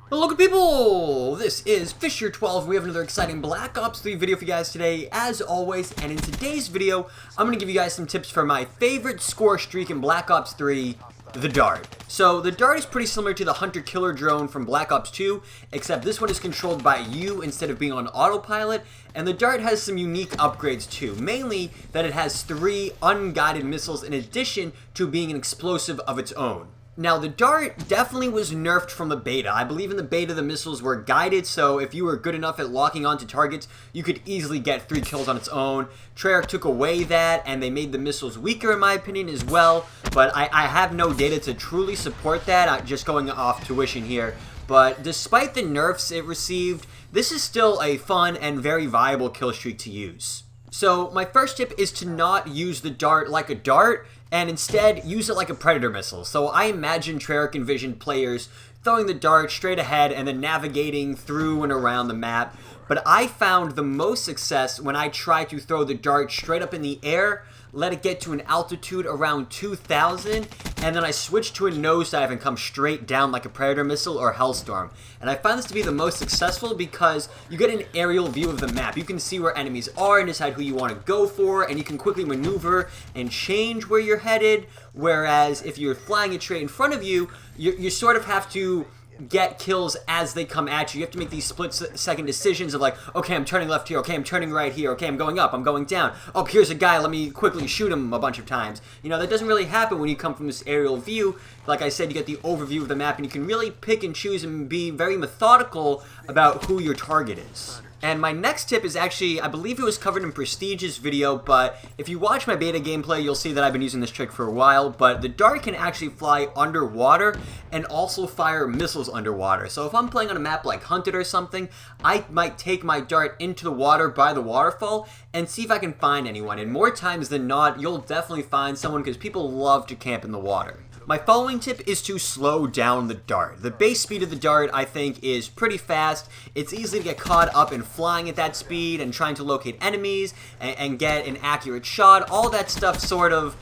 Hello good people, this is Fisher12. We have another exciting Black Ops 3 video for you guys today, as always, and in today's video, I'm going to give you guys some tips for my favorite score streak in Black Ops 3, the Dart. So, the Dart is pretty similar to the Hunter-Killer drone from Black Ops 2, except this one is controlled by you instead of being on autopilot, and the Dart has some unique upgrades too, mainly that it has 3 unguided missiles in addition to being an explosive of its own. Now, the Dart definitely was nerfed from the beta. I believe in the beta the missiles were guided, so if you were good enough at locking onto targets, you could easily get 3 kills on its own. Treyarch took away that, and they made the missiles weaker in my opinion as well, but I have no data to truly support that. I'm just going off tuition here. But despite the nerfs it received, this is still a fun and very viable kill streak to use. So my first tip is to not use the Dart like a dart, and instead use it like a Predator missile. So I imagine Treyarch envisioned players throwing the Dart straight ahead and then navigating through and around the map. But I found the most success when I tried to throw the Dart straight up in the air, let it get to an altitude around 2,000, and then I switched to a nosedive and come straight down like a Predator missile or Hellstorm. And I found this to be the most successful because you get an aerial view of the map. You can see where enemies are and decide who you want to go for, and you can quickly maneuver and change where you're headed, whereas if you're flying it straight in front of you, you sort of have to get kills as they come at you. You have to make these split-second decisions of like, okay, I'm turning left here, okay, I'm turning right here, okay, I'm going up, I'm going down. Oh, here's a guy, let me quickly shoot him a bunch of times. You know, that doesn't really happen when you come from this aerial view. Like I said, you get the overview of the map, and you can really pick and choose and be very methodical about who your target is. And my next tip is actually, I believe it was covered in Prestige's video, but if you watch my beta gameplay, you'll see that I've been using this trick for a while, but the Dart can actually fly underwater and also fire missiles underwater. So if I'm playing on a map like Hunted or something, I might take my Dart into the water by the waterfall and see if I can find anyone. And more times than not, you'll definitely find someone because people love to camp in the water. My following tip is to slow down the Dart. The base speed of the Dart, I think, is pretty fast. It's easy to get caught up in flying at that speed and trying to locate enemies and get an accurate shot. All that stuff sort of,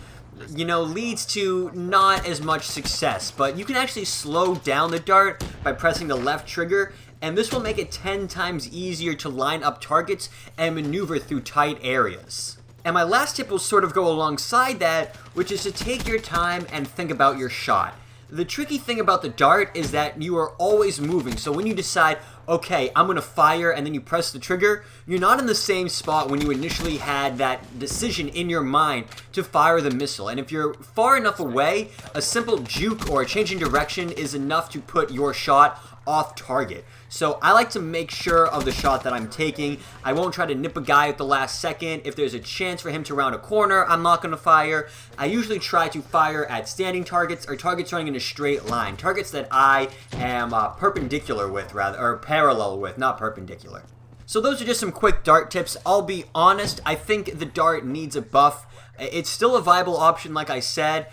you know, leads to not as much success. But you can actually slow down the Dart by pressing the left trigger, and this will make it 10 times easier to line up targets and maneuver through tight areas. And my last tip will sort of go alongside that, which is to take your time and think about your shot. The tricky thing about the Dart is that you are always moving, so when you decide, okay, I'm going to fire, and then you press the trigger, you're not in the same spot when you initially had that decision in your mind to fire the missile. And if you're far enough away, a simple juke or a change in direction is enough to put your shot off target. So I like to make sure of the shot that I'm taking. I won't try to nip a guy at the last second. If there's a chance for him to round a corner, I'm not going to fire. I usually try to fire at standing targets or targets running in a straight line. Targets that I am perpendicular with, rather, or parallel with, not perpendicular. So those are just some quick Dart tips. I'll be honest, I think the Dart needs a buff. It's still a viable option, like I said,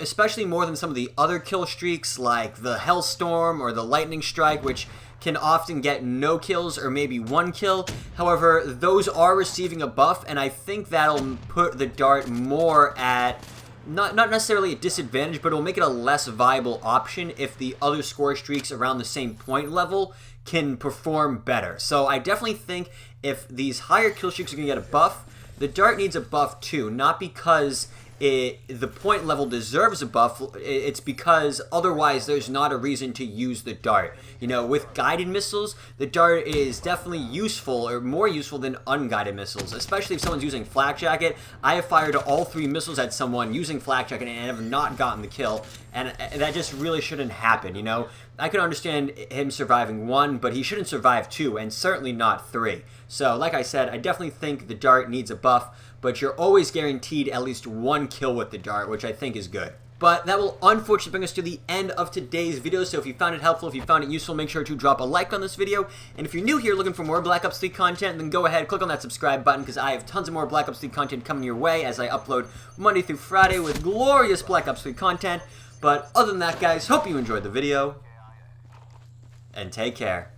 especially more than some of the other kill streaks like the Hellstorm or the Lightning Strike, which can often get no kills or maybe 1 kill. However, those are receiving a buff, and I think that'll put the Dart more at not necessarily a disadvantage, but it'll make it a less viable option if the other score streaks around the same point level can perform better. So I definitely think if these higher kill streaks are going to get a buff, the Dart needs a buff too, not because the point level deserves a buff, it's because otherwise there's not a reason to use the Dart. You know, with guided missiles, the Dart is definitely useful, or more useful than unguided missiles, especially if someone's using Flak Jacket. I have fired all 3 missiles at someone using Flak Jacket and have not gotten the kill, and that just really shouldn't happen, you know? I can understand him surviving 1, but he shouldn't survive 2, and certainly not 3. So, like I said, I definitely think the Dart needs a buff, but you're always guaranteed at least 1 kill with the Dart, which I think is good. But that will unfortunately bring us to the end of today's video, so if you found it helpful, if you found it useful, make sure to drop a like on this video. And if you're new here looking for more Black Ops 3 content, then go ahead, click on that subscribe button, because I have tons of more Black Ops 3 content coming your way as I upload Monday through Friday with glorious Black Ops 3 content. But other than that, guys, hope you enjoyed the video, and take care.